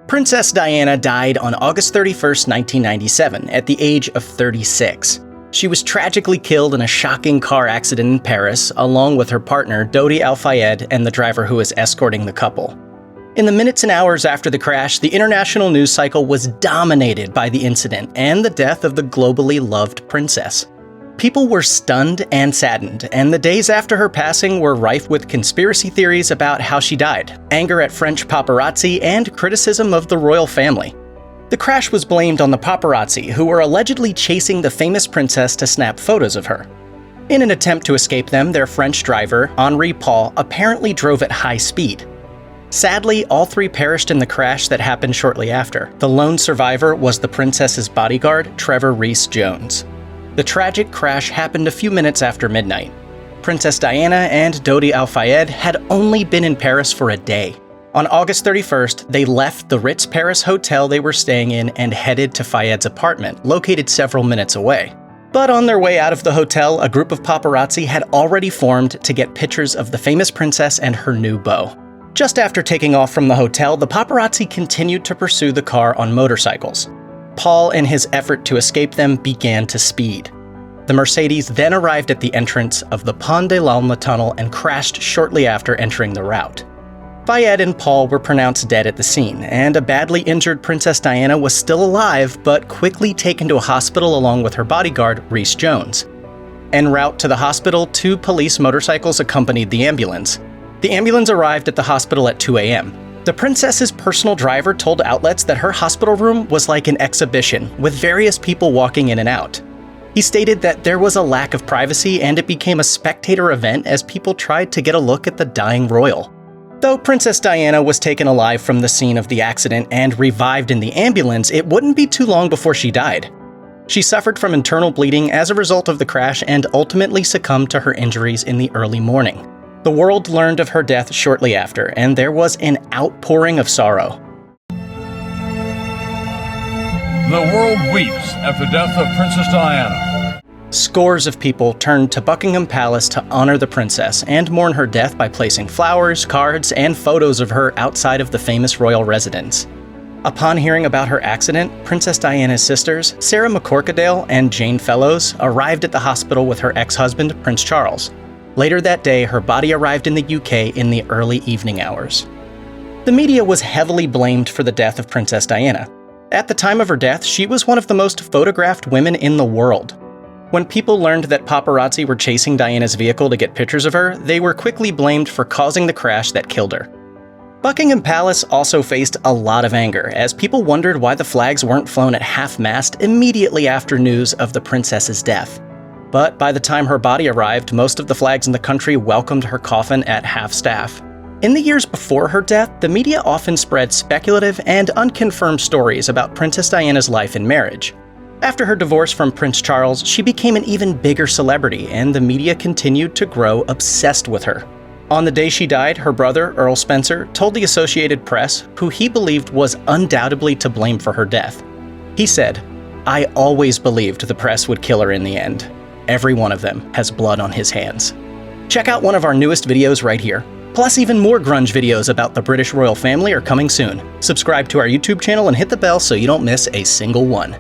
Princess Diana died on August 31, 1997, at the age of 36. She was tragically killed in a shocking car accident in Paris, along with her partner Dodi Fayed and the driver who was escorting the couple. In the minutes and hours after the crash, the international news cycle was dominated by the incident and the death of the globally loved princess. People were stunned and saddened, and the days after her passing were rife with conspiracy theories about how she died, anger at French paparazzi, and criticism of the royal family. The crash was blamed on the paparazzi, who were allegedly chasing the famous princess to snap photos of her. In an attempt to escape them, their French driver, Henri Paul, apparently drove at high speed. Sadly, all three perished in the crash that happened shortly after. The lone survivor was the princess's bodyguard, Trevor Rees-Jones. The tragic crash happened a few minutes after midnight. Princess Diana and Dodi Fayed had only been in Paris for a day. On August 31st, they left the Ritz Paris hotel they were staying in and headed to Fayed's apartment, located several minutes away. But on their way out of the hotel, a group of paparazzi had already formed to get pictures of the famous princess and her new beau. Just after taking off from the hotel, the paparazzi continued to pursue the car on motorcycles. Paul, in his effort to escape them, began to speed. The Mercedes then arrived at the entrance of the Pont de l'Alma tunnel and crashed shortly after entering the route. Fayed and Paul were pronounced dead at the scene, and a badly injured Princess Diana was still alive but quickly taken to a hospital along with her bodyguard, Rees-Jones. En route to the hospital, 2 police motorcycles accompanied the ambulance. The ambulance arrived at the hospital at 2 a.m. The princess's personal driver told outlets that her hospital room was like an exhibition, with various people walking in and out. He stated that there was a lack of privacy and it became a spectator event as people tried to get a look at the dying royal. Though Princess Diana was taken alive from the scene of the accident and revived in the ambulance, it wouldn't be too long before she died. She suffered from internal bleeding as a result of the crash and ultimately succumbed to her injuries in the early morning. The world learned of her death shortly after, and there was an outpouring of sorrow. The world weeps at the death of Princess Diana. Scores of people turned to Buckingham Palace to honor the princess and mourn her death by placing flowers, cards, and photos of her outside of the famous royal residence. Upon hearing about her accident, Princess Diana's sisters, Sarah McCorquodale and Jane Fellows, arrived at the hospital with her ex-husband, Prince Charles. Later that day, her body arrived in the UK in the early evening hours. The media was heavily blamed for the death of Princess Diana. At the time of her death, she was one of the most photographed women in the world. When people learned that paparazzi were chasing Diana's vehicle to get pictures of her, they were quickly blamed for causing the crash that killed her. Buckingham Palace also faced a lot of anger, as people wondered why the flags weren't flown at half-mast immediately after news of the princess's death. But by the time her body arrived, most of the flags in the country welcomed her coffin at half-staff. In the years before her death, the media often spread speculative and unconfirmed stories about Princess Diana's life and marriage. After her divorce from Prince Charles, she became an even bigger celebrity, and the media continued to grow obsessed with her. On the day she died, her brother, Earl Spencer, told the Associated Press, who he believed was undoubtedly to blame for her death. He said, "I always believed the press would kill her in the end. Every one of them has blood on his hands." Check out one of our newest videos right here. Plus, even more grunge videos about the British royal family are coming soon. Subscribe to our YouTube channel and hit the bell so you don't miss a single one.